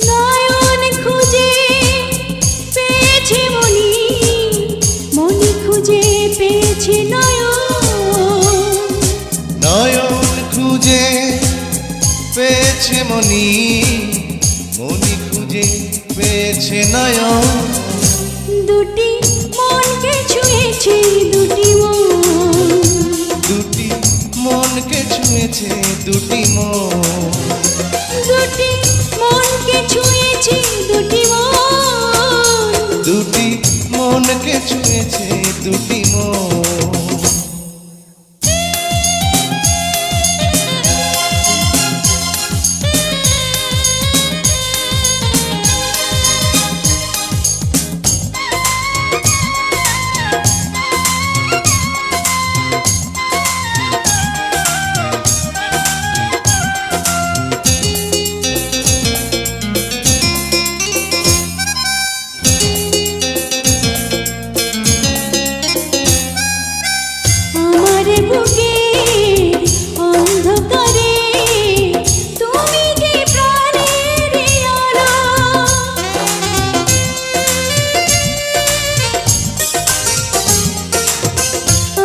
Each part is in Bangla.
নয়ন খুঁজে পেয়েছে মনি, মনি খুঁজে পেয়েছে নয়ন। নয়ন খুঁজে পেয়েছে মনি, মনি খুঁজে পেয়েছে নয়ন। দুটি মনকে ছুঁয়েছে দুটি মন, দুটি মনকে ছুঁয়েছে দুটি মন। দুটি মনকে ছুঁয়েছে দুটি মন, দুটি মনকে ছুঁয়েছে দুটি মন। আমার বুকের অন্ধকারে তুমি যে প্রাণের আলো।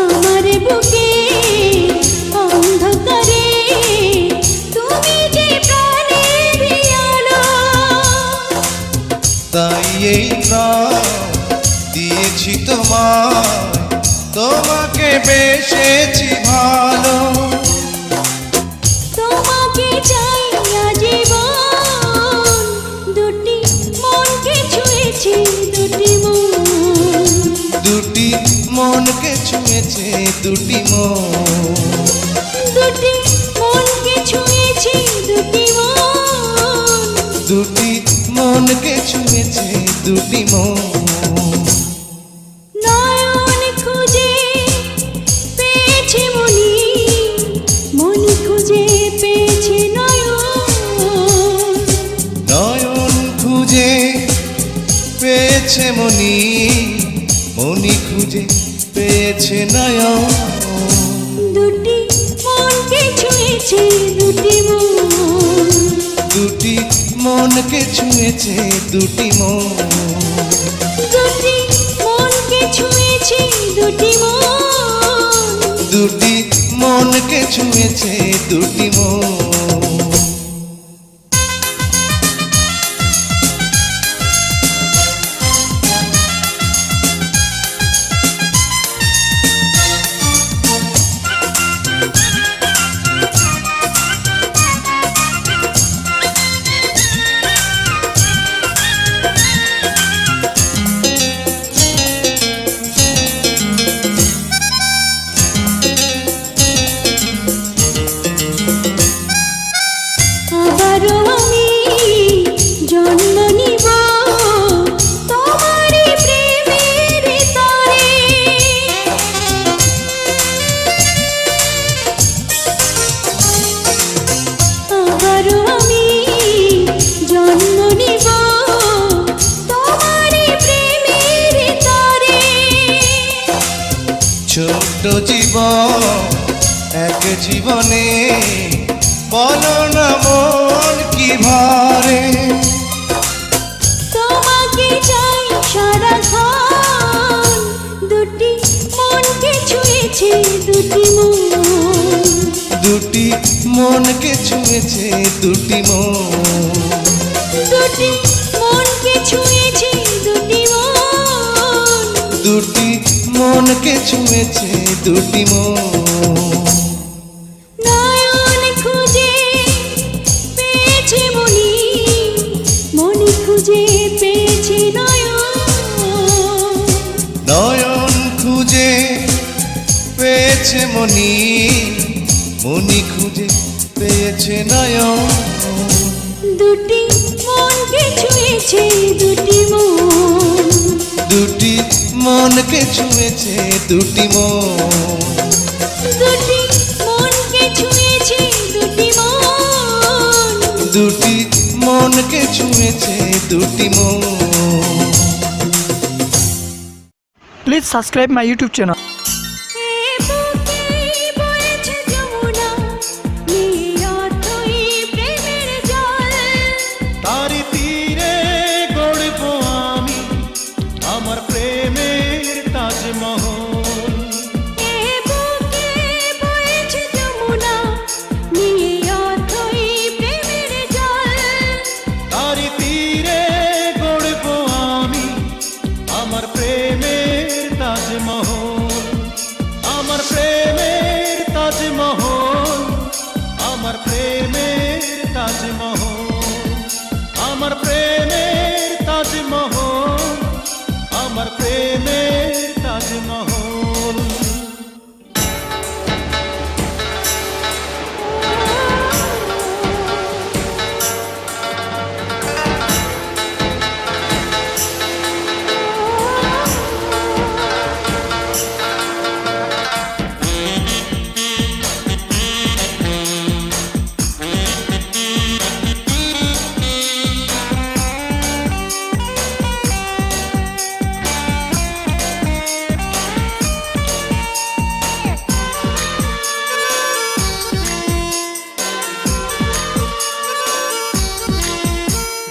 আমার বুকের অন্ধকারে তুমি যে প্রাণের আলো। তাই এই প্রাণ দিয়েছি তোমায়, তোমাকে বেসেছি ভালো। তোমাকে চাই আজীবন, দুটি মনকে ছুঁয়েছে দুটি মন, দুটি মনকে ছুঁয়েছে দুটি মন। দুটি মনকে ছুঁয়েছে দুটি মন, দুটি মনকে ছুঁয়েছে দুটি মন। নয়ন খুঁজে পেয়েছে মনি, মনি খুঁজে পেয়েছে নয়ন। নয়ন খুঁজে পেয়েছে মনি, মনি খুঁজে পেয়েছে নয়ন। দুটি মনকে ছুঁয়েছে দুটি মন, দুটি মনকে ছুঁয়েছে দুটি মন। দুটি মনকে ছুঁয়েছে দুটি মন, দুটি মনকে ছুঁয়েছে দুটি মন। আবারও আমি জন্ম নিব তোমারই প্রেমের তরে। আবারও আমি জন্ম নিব তোমারই প্রেমের তরে। ছোট্ট জীবন এক জীবনে, বলো না মন কি ভারে। তোমাকে চাই সারাক্ষণ, দুটি মনকে ছুঁয়েছে দুটি মন, দুটি মনকে ছুঁয়েছে দুটি মন। দুটি মনকে ছুঁয়েছে দুটি মন, দুটি মনকে ছুঁয়েছে দুটি মন। নয়ন খুঁজে পেয়েছে মনি, মনি খুঁজে পেয়েছে নয়ন। নয়ন খুঁজে পেয়েছে মনি, মনি খুঁজে পেয়েছে নয়ন। দুটি মনকে ছুঁয়েছে দুটি মন, দুটি মনকে ছুঁয়েছে দুটি মন। দুটি মনকে ছুঁয়েছে দুটি মন, দুটি মনকে ছুঁয়েছে দুটি মন। Please subscribe my YouTube channel. এ বুকে বয়েছে যমুনা, আমার প্রেমের তাজমহল, আমার প্রেমের তাজমহল, আমার প্রেমের তাজমহল।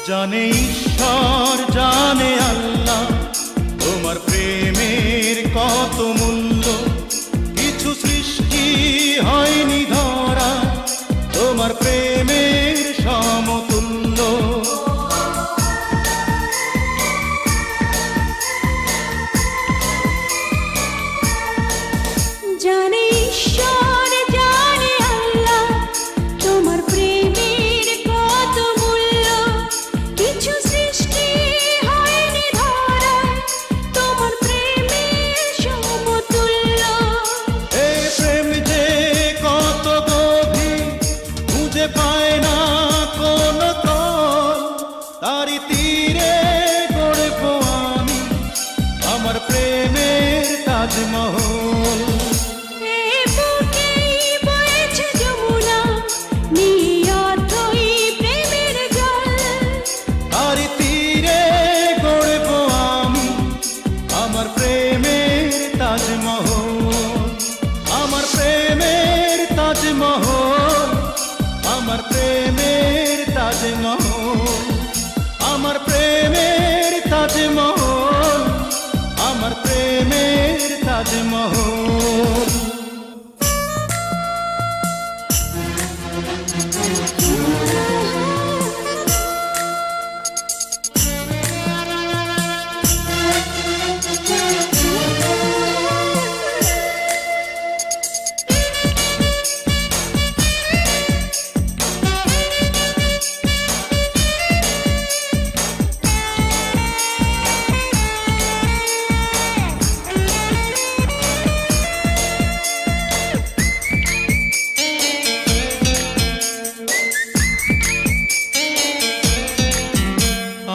জানে ঈশ্বর জানে আল্লাহ তোমার প্রেমের কত মূল্য, কিছু সৃষ্টি হয়নি ধরা তোমার প্রেমের সমতুল্য। জানে ঈশ্বর জানে আল্লাহ তোমার প্রেমের কত মূল্য, কিছু সৃষ্টি হয়নি ধরা তোমার প্রেমের সমতুল্য। এই প্রেম যে কত গভীর খুঁজে পায় না কোন তল, তারি তীরে গড়ব আমি আমার প্রেমের তাজমহল। এই বুকেই বয়েছে যমুনা নিয়ে অথই প্রেমের জল, তারি তীরে গড়ব আমি আমার প্রেমের তাজমহল, আমার প্রেমের তাজমহল, আমার প্রেমের তাজমহল, আমার প্রেমের তাজমহল, আমার প্রেমের তাজমহল।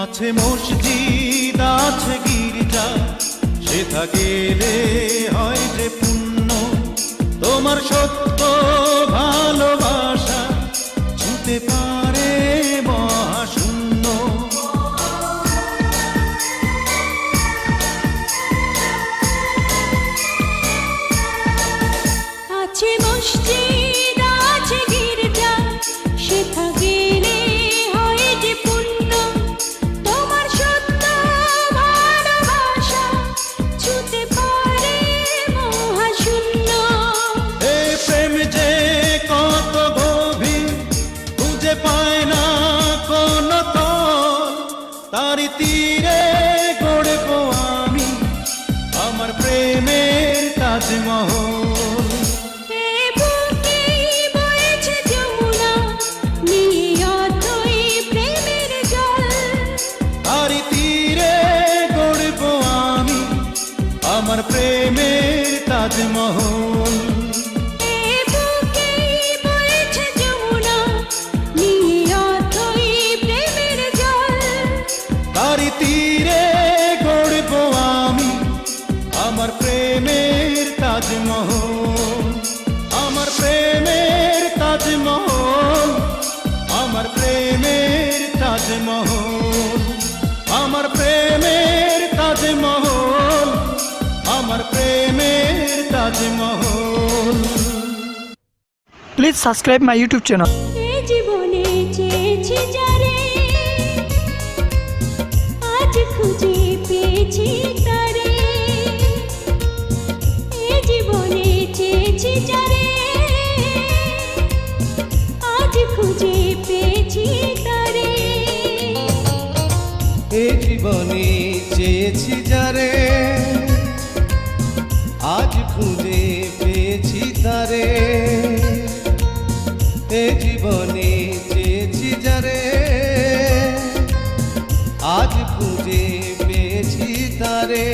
আছে মসজিদ আছে গির্জা, সেথা গেলে হয় যে পুণ্য, তোমার সত্য ভালোবাসা ছুঁতে পারে মহাশূন্য। আছে মসজিদ আছে গির্জা, সেথা গেলে হয় যে পুণ্য, তোমার সত্য ভালোবাসা ছুঁতে পারে মহাশূন্য। এই প্রেম যে কত গভীর খুঁজে পায় না কোন তল, তারি তীরে গড়ব আমি আমার প্রেমের তাজমহল। এই বুকেই বয়েছে যমুনা নিয়ে অথই প্রেমের জল, তারি তীরে গড়ব আমি আমার প্রেমের তাজমহল। এই বুকেই বয়েছে যমুনা নিয়ে অথই প্রেমের জল, তারি তীরে গড়ব আমি আমার প্রেমের তাজমহল, আমার প্রেমের তাজমহল, আমার প্রেমের তাজমহল, আমার প্রেমের তাজমহল, আমার প্রেমের Taj Mahal. Please subscribe my YouTube channel. এই জীবনে চেয়েছি যারে আজ খুঁজে পেয়েছি তারে, এই জীবনে চেয়েছি যারে আজ খুঁজে পেয়েছি তারে। এ জীবনে চেয়েছি যারে আজ খুঁজে পেয়েছি তারে, এ এ জীবনে চেয়েছি যারে আজ খুঁজে পেয়েছি তারে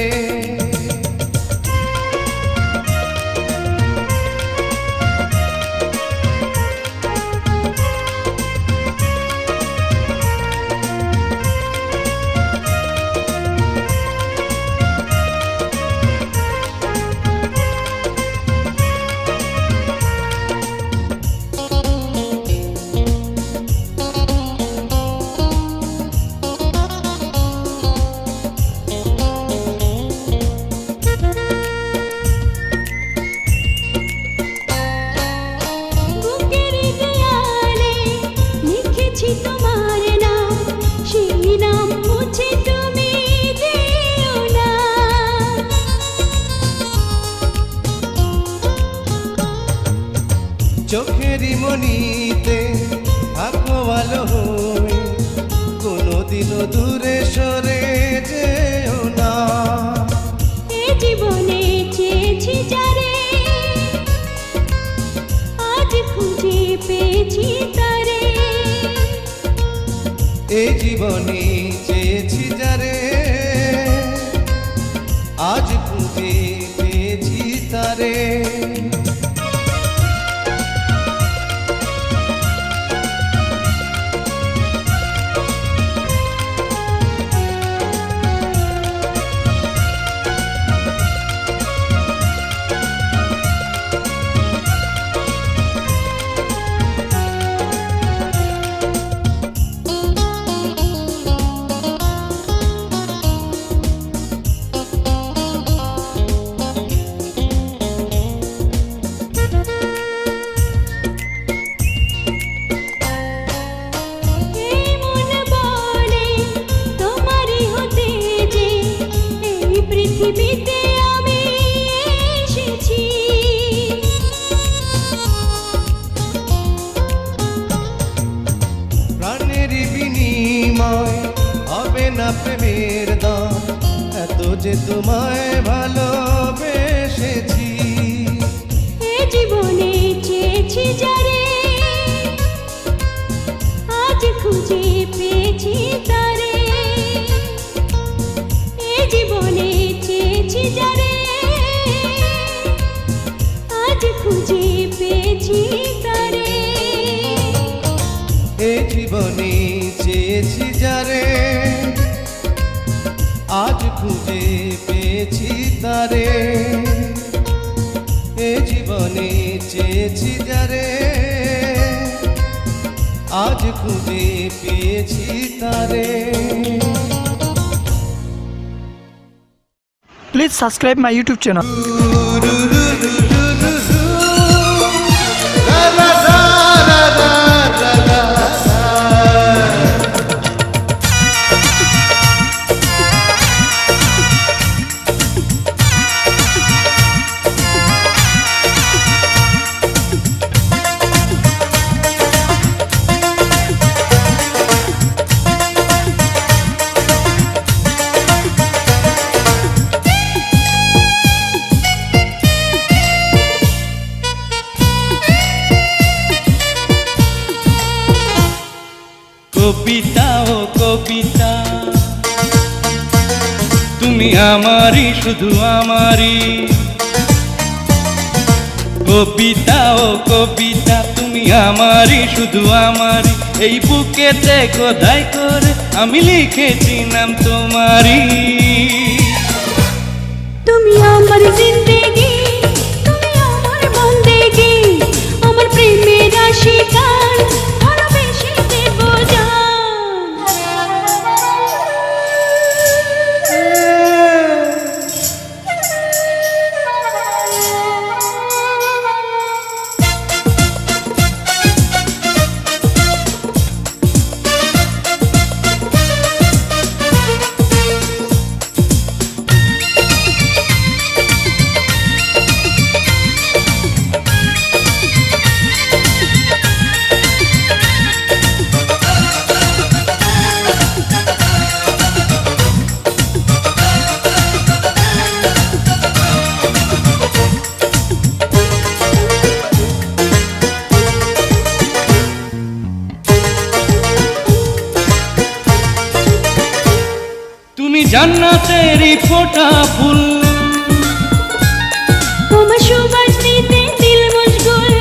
বুকের দেয়ালে লিখেছি তোমার নাম, সেই নাম মুছে তুমি দিও না। চোখেরই মনিতে থাকো ভালো হয়ে কোনোদিনও দূরে সরে যেও না এ জীবনে চেয়েছি যারে আজ খুঁজে পেয়েছি তারে। এ জীবনে চেয়েছি যারে আজ খুঁজে পেয়েছি তারে এই মন বলে তোমারই হতে যে এই পৃথিবীতে আমি এসেছি। প্রাণের বিনিময় হবে না প্রেমের দাম এত যে তোমায় ভালোবেসেছি এ জীবনে চেয়েছি যারে আজ খুঁজে পেয়েছি তারে। এ জীবনে চেয়েছি যারে আজ খুঁজে পেয়েছি তারে। এ জীবনে চেয়েছি যারে আজ খুঁজে পেয়েছি তারে এ জীবনে চেয়েছি যারে আজ খুঁজে পেয়েছি তারে Please subscribe my YouTube channel. কবিতা ও কবিতা তুমি আমারই শুধু আমারই কবিতা ও কবিতা তুমি আমারই শুধু আমারই এই বুকেতে খোদাই করে আমি লিখেছি নাম তোমারই তুমি আমার জিন্দেগি, তুমি আমার বন্দেগি, আমার প্রেমের আশিকার ভালোবেসে দেব জান। জান্নাতেরই ফোঁটা ফুল, তোমার সুবাস নিতে দিল মশগুল,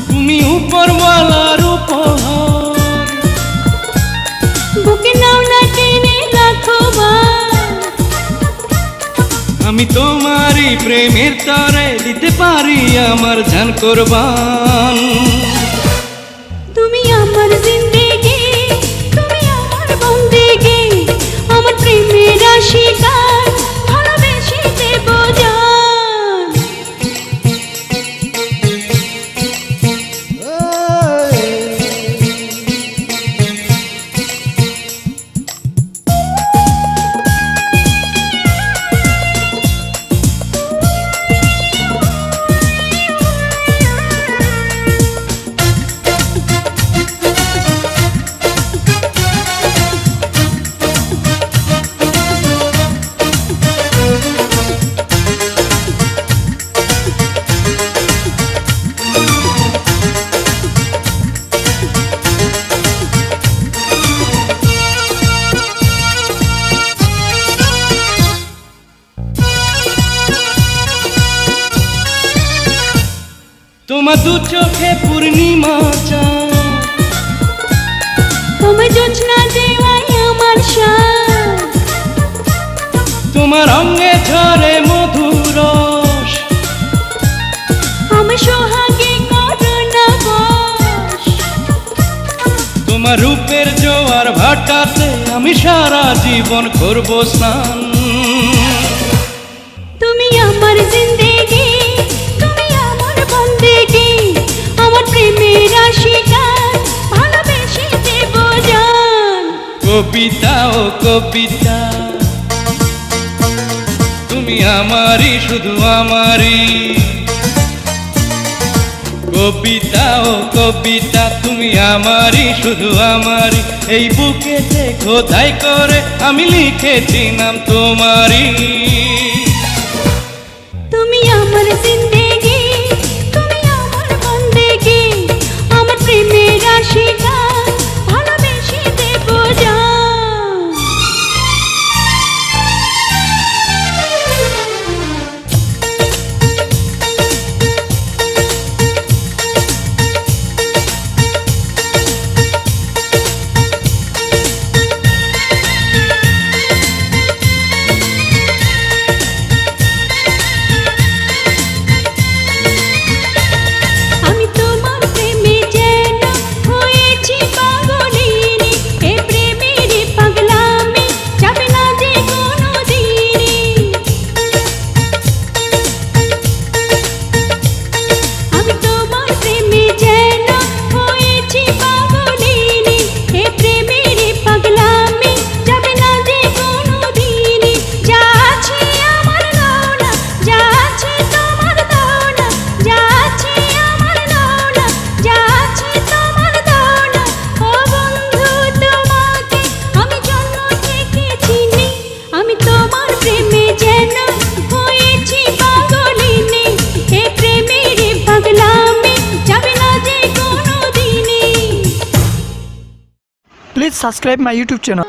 তুমি উপরওয়ালার উপহার, বুকে নাও না টেনে রাখো বার। আমি তোমারই প্রেমের তরে দিতে পারি আমার জান কোরবান। তুমি আমার জিন্দেগি, তুমি আমার বন্দেগি, আমার প্রেমের আশিকার ভালোবেসে দেব জান। তোমার দু চোখে পূর্ণিমা চাঁদ, তোমার জোছনা দেওয়াই আমার সাথ, তোমার অঙ্গে ঝরে মধুর রস, আমার সোহাগে করোনা বশ। তোমার রূপের জোয়ার ভাটাতে আমি সারা জীবন করব স্নান। তুমি আমার জিন্দেগি, তুমি আমার বন্দেগি, আমার প্রেমের আশিকার ভালোবেসে দেব জান। কবিতা ও কবিতা, তুমি আমারই শুধু আমারই। কবিতা ও কবিতা, তুমি আমারই শুধু আমারই। এই বুকেতে খোদাই করে আমি লিখেছি নাম তোমারই। তুমি আমার জিন্দেগি, তুমি আমার বন্দেগি, আমার প্রেমের আশিকার ভালোবেসে দেব জান। আমি তোমার প্রেমে যেন হয়েছি পাগলিনী, এ প্রেমের পাগলামি যাবে না যে কোনোদিনই। আমি তোমার প্রেমে যেন হয়েছি পাগলিনী, এ প্রেমের পাগলামি যাবে না যে কোনোদিনই। যা আছে আমার নাও না, যা আছে তোমার দাও না, যা আছে আমার নাও না, যা আছে তোমার দাও না। ও বন্ধু তোমাকে আমি জন্ম থেকে চিনি, আমি তোমার প্রেমে যেন হয়েছি পাগলিনী, এ প্রেমের পাগলামি যাবে না যে কোনোদিনই। Please subscribe my YouTube channel.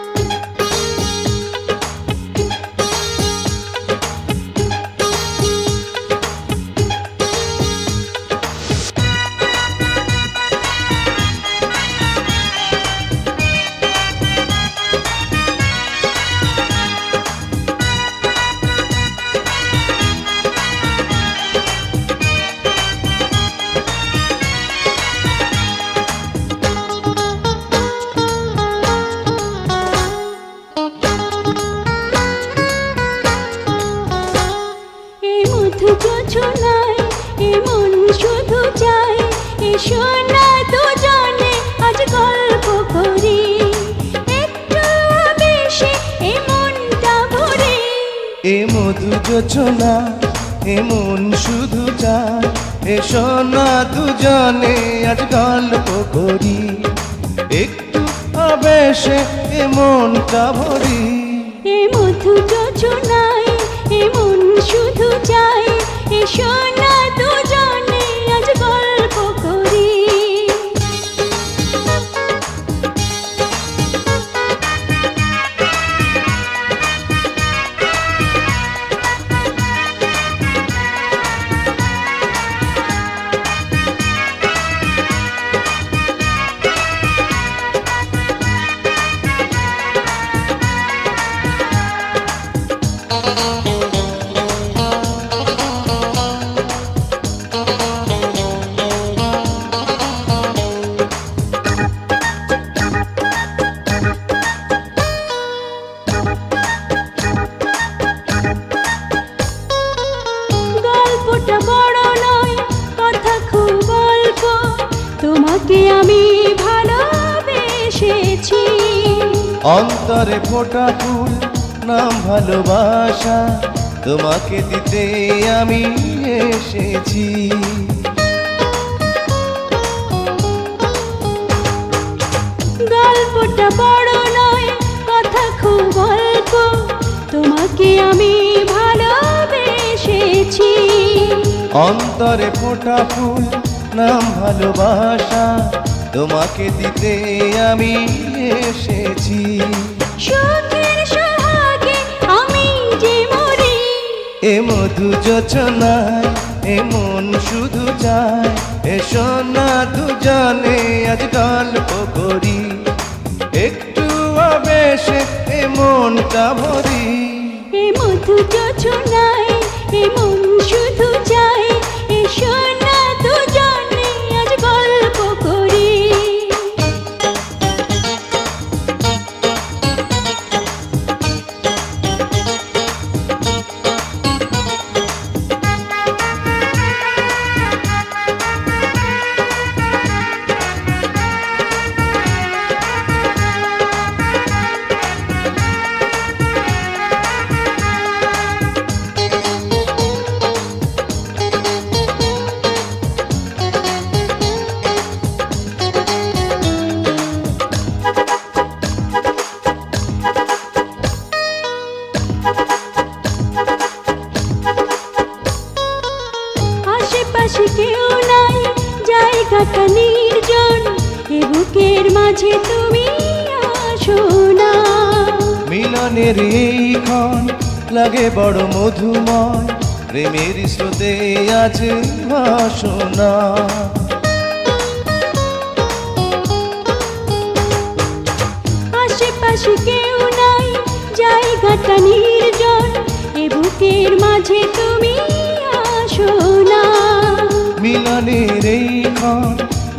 এ মধু যোছনায় এ মন শুধু চায়, এ সোনা দুজনে আজ গল্প করি, একটু বেশি এ মনটা ভরে। এ মধু যোছনা, এ মন শুধু চায়, এ সোনা দুজনে আজ গল্প করি, একটু আবেশে এ মনটা ভরি। এ মধু যোছনায় এ মন শুধু চায়, এ সোনা দুজনে আজ গল্প করি। তোমাকে আমি ভালোবেসেছি। অন্তরে ফোটা ফুল নাম ভালোবাসা, তোমাকে দিতে আমি এসেছি। গল্পটা বড় নয়, কথা খুব অল্প, তোমাকে আমি ভালোবেসেছি। অন্তরে ফোটা ফুল নাম ভালোবাসা, তোমাকে দিতে আমি এসেছি। সুখের সোহাগে আমি যে মরি, এ মধু যোচনায় এ মন শুধু চায়, এসো না দুজনে আজ গল্প করি, একটু আবেশে এ মনটা ভরি। এ মধু যোছনায় এ মন শুধু চায়, এসো না দুজনে আজ গল্প করি। আশেপাশে কেউ নাই, জায়গাটা নির্জন, এ বুকের মাঝে তুমি আসো না। মিলনের এই ক্ষণ লাগে বড় মধুময়, প্রেমের স্রোতে আছে বাসনা। আশেপাশে কেউ নাই, জায়গাটা নির্জন, এ বুকের মাঝে তুমি আসো না। মিলনের এই ক্ষণ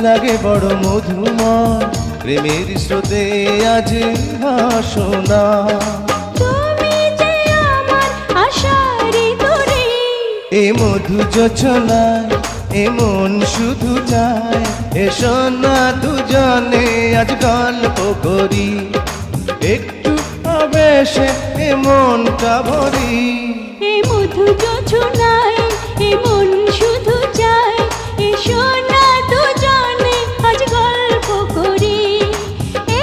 লাগে বড় মধুময়, প্রেমের স্রোতে আজ বাসনা। তুমি যে আমার আশার তরে, এ মধু যোচনায় এ মন শুধু চায়, এসো না দুজনে আজ গল্প করি, একটু আবেশে এ মনটা ভরি। এ মধু যোছনায় এ মন শুধু চায়, এসো না দুজনে আজ গল্প করি,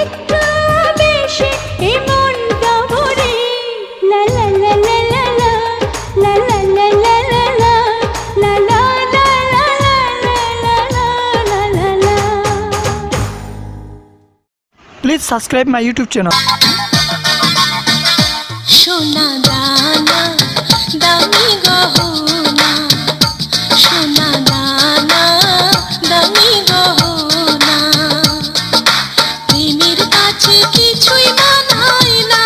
একটু বেশি এ মনটা ভরে। লা লা লা লা লা লা, লা লা লা লা লা লা, লা লা লা লা লা লা লা লা লা। Please subscribe my YouTube channel. সোনা দানা দামি গহনা, সোনা দানা দামি গহনা, প্রেমের কাছে কিছুই মানায় না।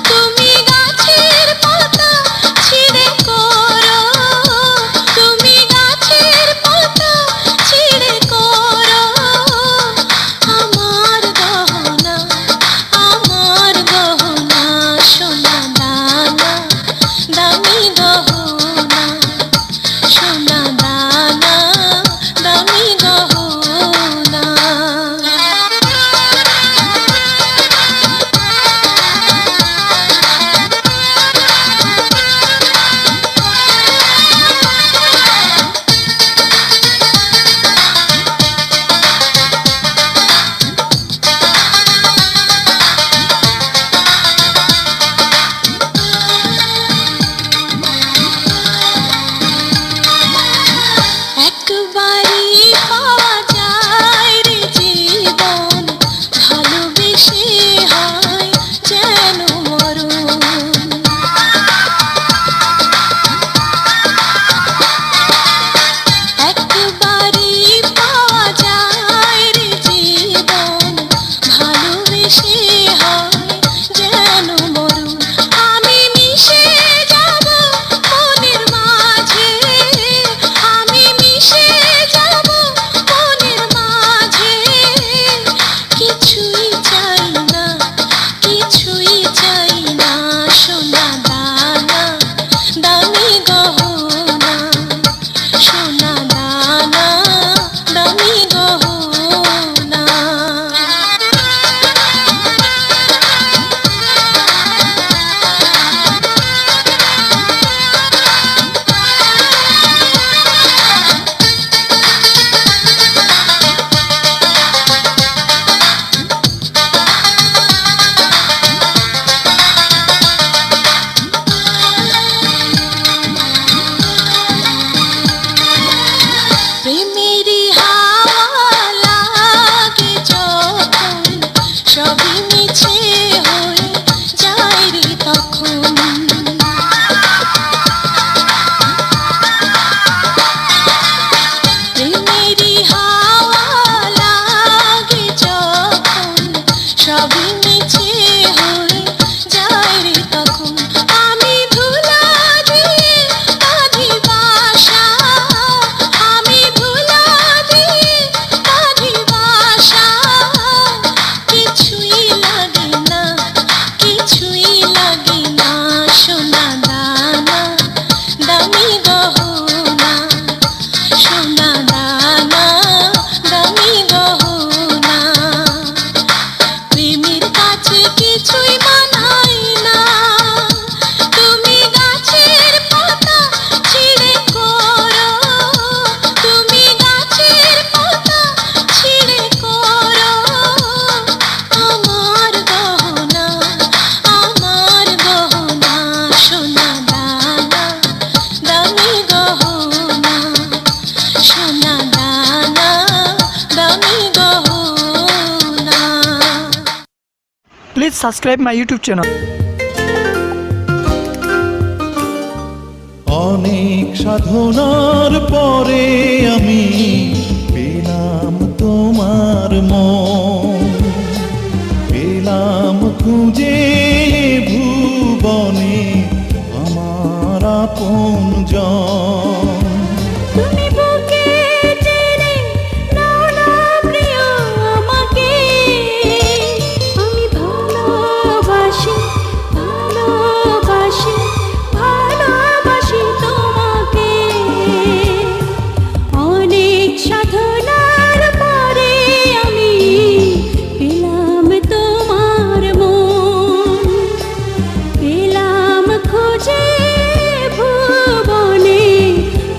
তুমি গাছের পাতা ছিঁড়ে করো, তুমি গাছের পাতা ছিঁড়ে করো আমার গহনা, আমার গহনা, সোনা দানা দামি গহনা। Please subscribe my YouTube channel. অনেক সাধনার পরে আমি পেলাম তোমার মন, পেলাম খুঁজে ভুবনে আমার আপনজন। তুমি বুকে টেনে নাও না প্রিয় আমাকে, আমি ভালোবাসি ভালোবাসি ভালোবাসি তোমাকে। অনেক সাধনার পরে আমি পেলাম তোমার মন, পেলাম খুঁজে ভুবনে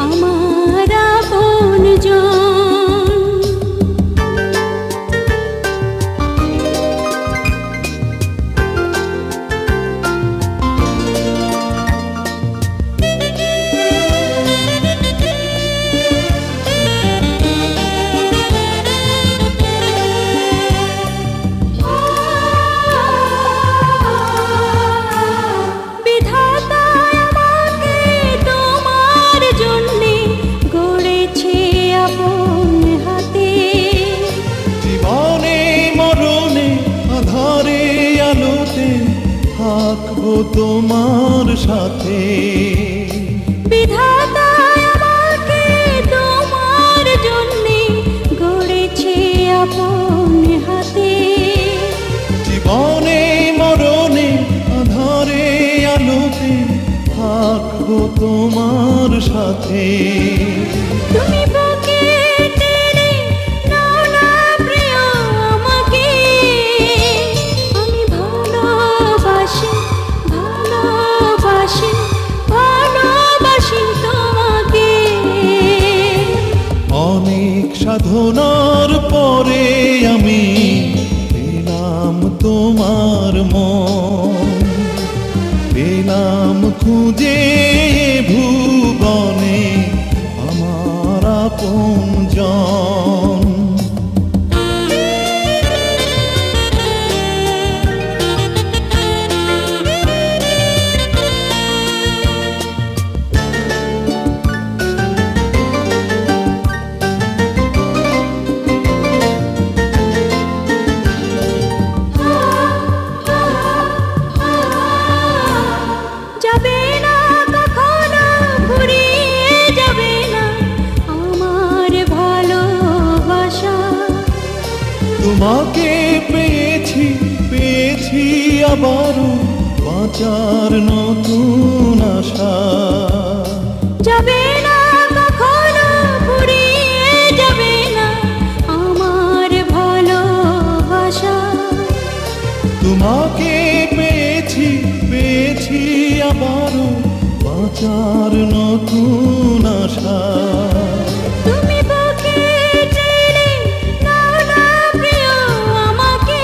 আমার আপনজন। বিধাতা আমাকে তোমার জন্যে গড়েছে আপন হাতে, জীবনে মরণে আধারে আলোতে থাকবো তোমার সাথে। বিধাতা আমাকে তোমার জন্যে গড়েছে আপন হাতে, জীবনে মরণে আধারে আলোতে থাকবো তোমার সাথে। তুমি বুকে টেনে নাও না প্রিয় আমাকে, আমি ভালোবাসি ভালোবাসি ভালোবাসি তোমাকে। অনেক সাধনার পরে আমি পেলাম তোমার মন, পেলাম খুঁজে ভুবনে আমার আপনজন। যাবে না কখনো ঘুরিয়ে যাবে না আমার ভালোবাসা, তোমাকে পেয়েছি পেয়েছি আবারও বাঁচার নতুন আশা। যাবে না কখনো ঘুরিয়ে যাবে না আমার ভালোবাসা, তোমাকে পেয়েছি পেয়েছি আবারও বাঁচার নতুন আশা। তুমি বুকে টেনে নাও না প্রিয় আমাকে,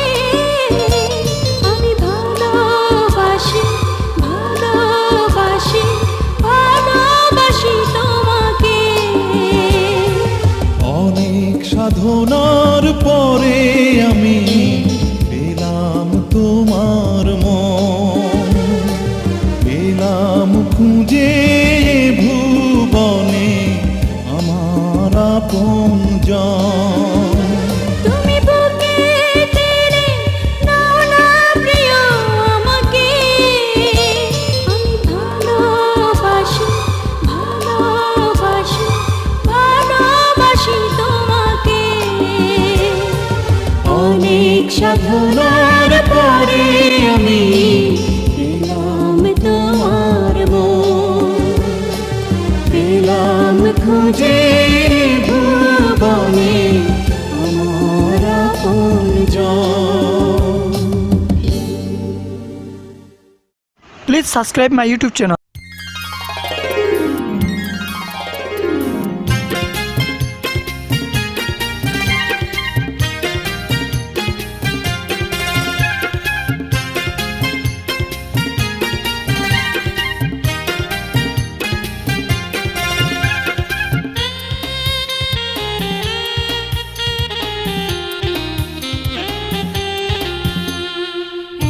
আমি ভালোবাসি ভালোবাসি ভালোবাসি তোমাকে। অনেক সাধনার পরে আমি পেলাম তোমার মন, পেলাম খুঁজে ভুবনে আমার আপনজন। তুমি বুকে টেনে নাও না প্রিয় আমাকে, আমি ভালোবাসি ভালোবাসি ভালোবাসি তোমাকে। অনেক সাধনার পরে আমি পেলাম তোমার মন, পেলাম খুঁজে ভুবনে আমার আপনজন। Please subscribe my YouTube channel.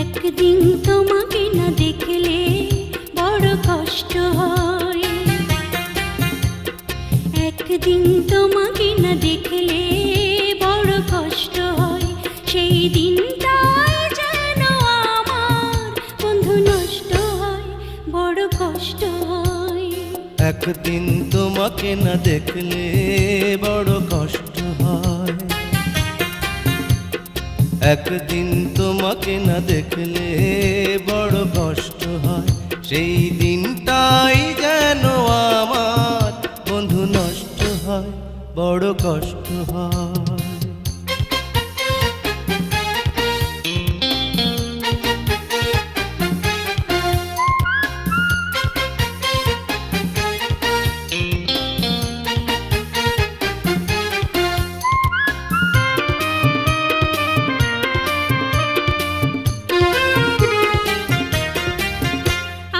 এক একদিন তোমাকে না দেখলে বড় কষ্ট হয়, একদিন তোমাকে না দেখলে বড় কষ্ট হয়। সেই দিনটাই যেন আমার বন্ধু নষ্ট হয়, বড় কষ্ট হয়।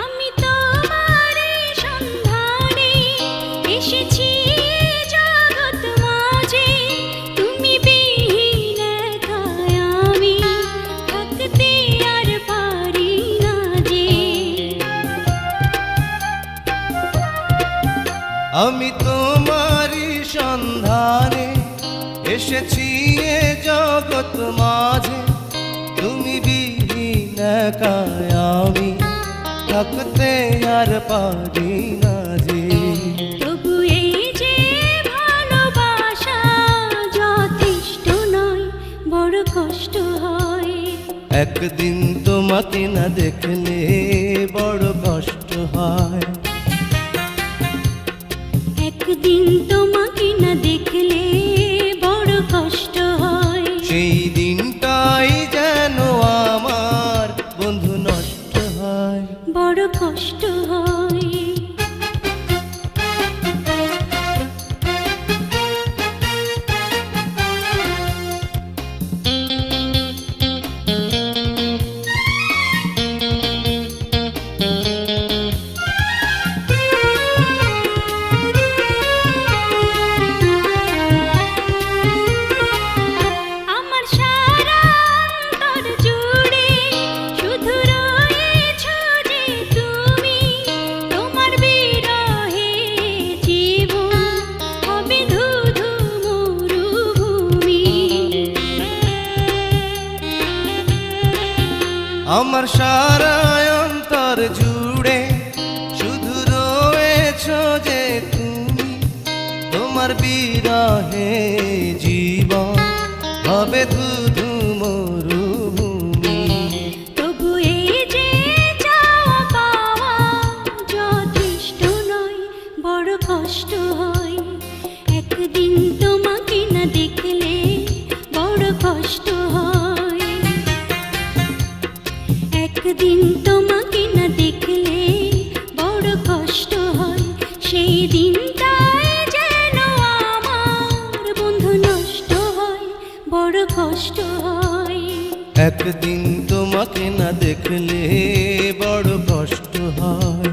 আমি তোমারই সন্ধানে এসেছি জগৎ মাঝে, তুমি বিহীন একাই আমি থাকতে আর পারি না যে। আমি তোমারই সন্ধানে এসেছি এ জগৎ মাঝে, তুমি বিহীন একাই আমি থাকতে আর পারি না যে। তবু এই যে ভালোবাসা যথেষ্ট নয়, বড় কষ্ট হয়। একদিন তোমাকে না দেখলে বড় কষ্ট হয়, একদিন তোমাকে না দেখলে বড় কষ্ট হয়। সেই দিনটাই যেন আমার বন্ধু নষ্ট হয়, বড় কষ্ট হয়। আমার সারা অন্তর জুড়ে শুধু রয়েছো যে তুমি, তোমার বিরহে জীবন হবে ধুধু মরুভূমি। আমার সারা অন্তর জুড়ে শুধু রয়েছো যে তুমি, তোমার বিরহে জীবন হবে ধুধু মরুভূমি। তবু এই যে চাওয়া পাওয়া যথেষ্ট নয়, বড় কষ্ট হয়। একদিন তোমাকে না দেখলে বড় কষ্ট হয়, একদিন তোমাকে না দেখলে বড় কষ্ট হয়। সেই দিনটাই যেন আমার বন্ধু নষ্ট হয়, বড় কষ্ট হয়। একদিন তোমাকে না দেখলে বড় কষ্ট হয়,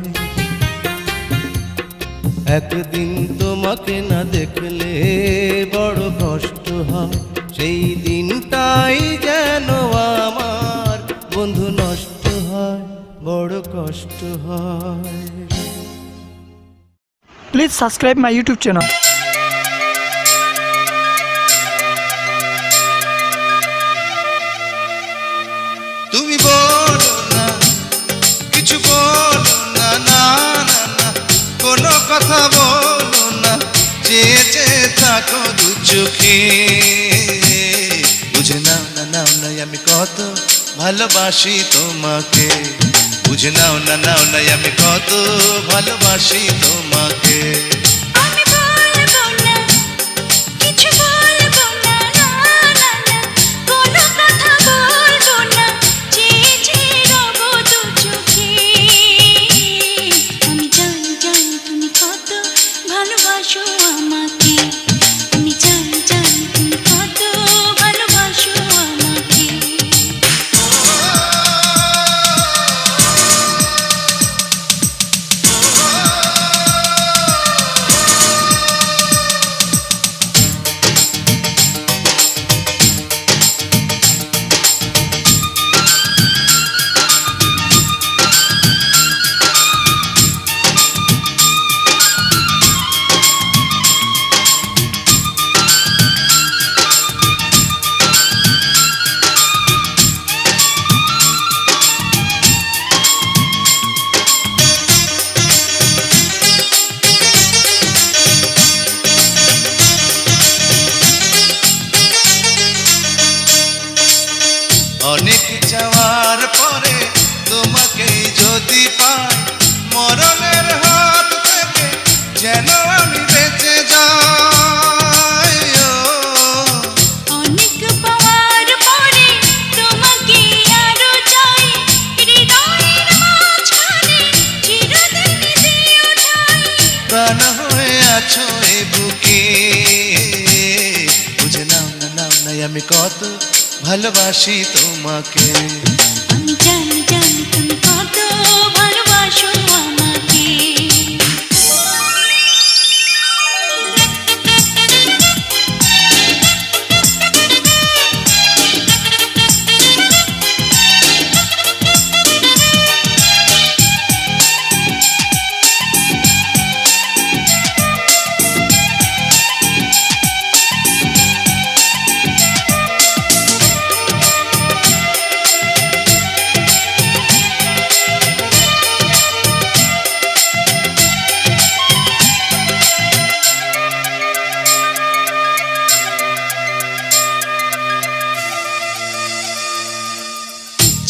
একদিন তোমাকে না দেখলে বড় কষ্ট হয়। সেই দিনটাই যেন আমার বন্ধু নষ্ট হয়, বড় কষ্ট হয়। Please subscribe my YouTube channel. তুমি বলো না, কিছু বলো না, না না না, কোনো কথা বলো না, চেয়ে চেয়ে থাকো দু চোখে। বুঝে নাও না, নাও না আমি কত ভালোবাসি তোমাকে, বুঝে নাও না, নাও না আমি কত ভালোবাসি তোমাকে। আমি বলবো না, কিছু বলবো না, না না না, কোনো কথা বলবো না, চেয়ে চেয়ে রবো দু চোখে। আমি জানি জানি তুমি কত ভালোবাসো আমাকে, আমি জানি জানি তুমি কত ভালোবাসো আমাকে। অনেক চাওয়ার পরে তোমাকে যদি পাই, মরণের হাত থেকে যেন আমি বেঁচে যাই। অনেক পাওয়ার পরে তোমাকে আরো চাই, হৃদয়ের মাঝখানে চিরদিন দিও ঠাই। প্রাণ হয়ে আছো এ বুকে, বুঝে নাও না নাও না আমি কত ভালোবাসি তোমাকে। আমি জানি জানি তুমি কত ভালোবাসো আমাকে।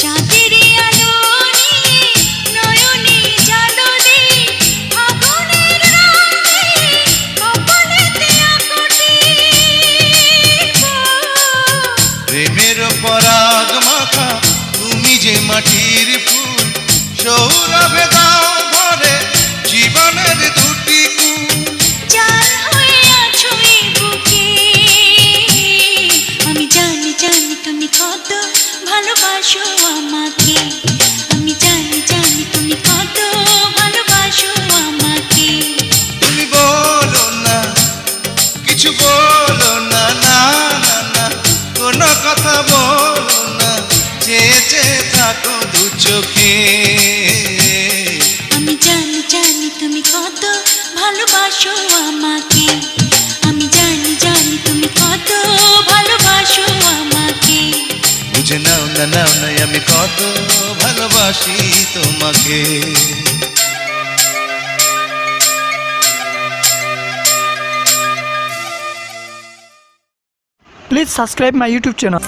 চাঁদের আলো নিয়ে নয়নে জালো দে, আগুনের রঙে কপালেতে আঁকোটি। প্রেমের পরাগ মাখা তুমি যে মাটির ফুল, সৌরভে দাও ভরে জীবনের দুটি কুল। জান হয়ে আছো এ বুকে, আমি জানি জানি তুমি কত ভালোবাসো আমাকে। আমি জানি জানি তুমি কত ভালোবাসো আমাকে। তুমি বলো না, কিছু বলো না, না না না কোনো কথা বলো না, চেয়ে চেয়ে থাকো দু চোখে। আমি জানি জানি তুমি কত ভালোবাসো আমাকে। আমি জানি জানি তুমি কত ভালোবাসো আমাকে। বুঝে নাও না নাও না আমি কত ভালোবাসি তোমাকে। Please subscribe my YouTube channel.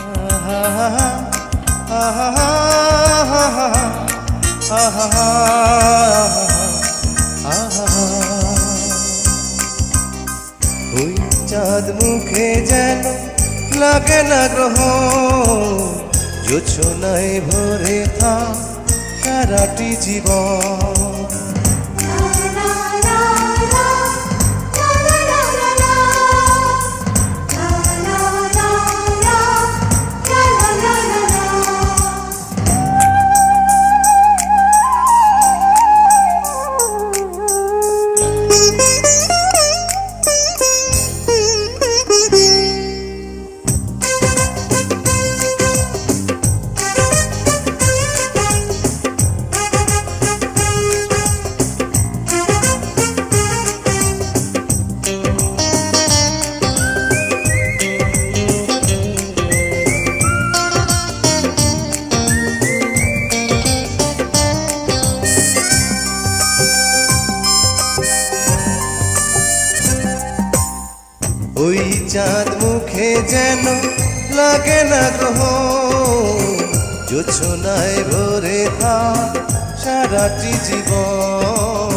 ওই চাঁদ মুখে যেন লাগে না গ্রহ, জোছনায় ভরে থাক সারাটি জীবন। ওই চাঁদ মুখে যেন লাগে না গ্রহ, জোছনায় ভরে থাক সারাটি জীবন।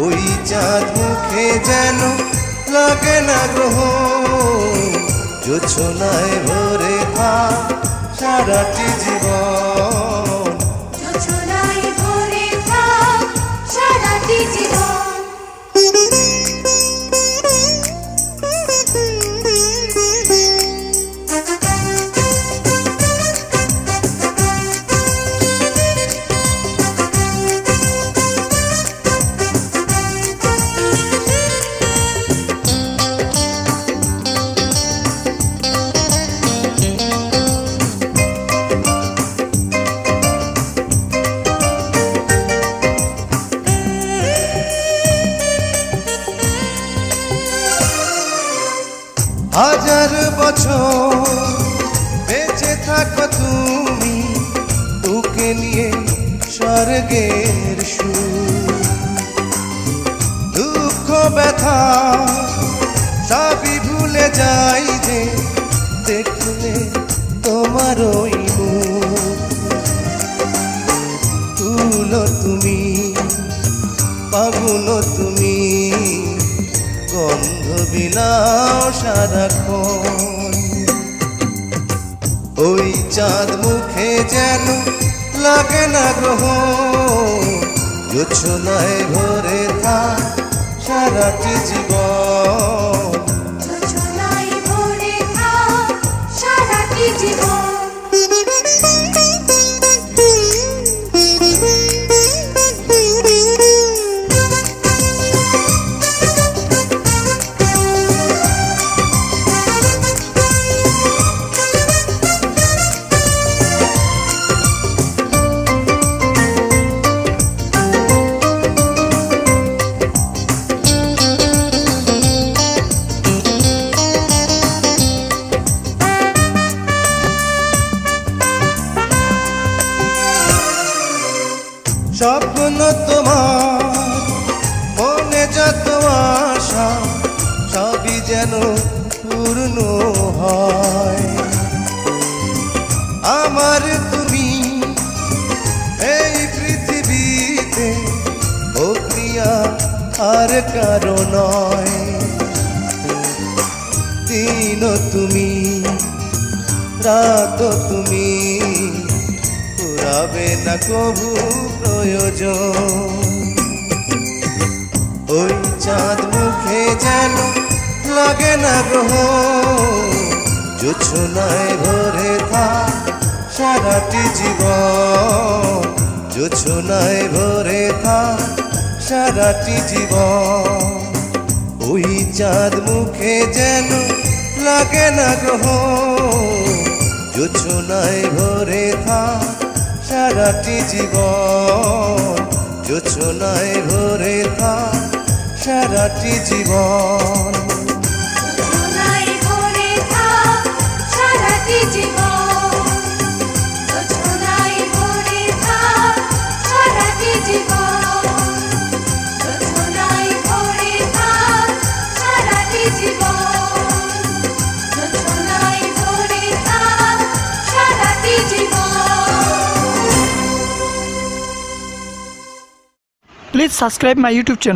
ওই চাঁদ মুখে যেন লাগে না গ্রহ, জোছনায় ভরে থাক সারাটি জীবন। হাজার বছর বেঁচে থাকো তুমি, তোকে নিয়ে স্বর্গের সুর। দুঃখ ব্যথা সব যাই যে দেখলে তোমার ওই মুখ। তুলো তুমি, পাগুলো তুমি, গন্ধ বিলাও সারাক্ষণ। ওই চাঁদ মুখে যেন লাগে না গ্রহ, জোছনায় ভরে থাক সারাটি জীবন। জোছনায় ভরে থাক সারাটি জীবন। স্বপ্ন তোমার মনে যত আশা সবই যেন পূর্ণ হয়। আমার তুমি এই পৃথিবীতে, ও প্রিয়া আর কারো নয়। দিন তুমি, রাত তুমি, ফুরাবে না কবু প্রয়োজন। ওই চাঁদ মুখে যেন লাগে না গ্রহ, জোছনায় ভরে থাক সারাটি জীবন। জোছনায় ভরে থাক সারাটি জীবন। ওই চাঁদ মুখে যেন লাগে না গ্রহ, জোছনায় ভরে থাক সারাটি জীবন। জোছনায় ভরে থাক সারাটি জীবন। জোছনায় ভরে থাক সারাটি জীবন। জোছনায় ভরে থাক সারাটি জীবন। জোছনায় ভরে থাক সারাটি জীবন। জোছনায় ভরে থাক সারাটি জীবন। Please subscribe my YouTube channel.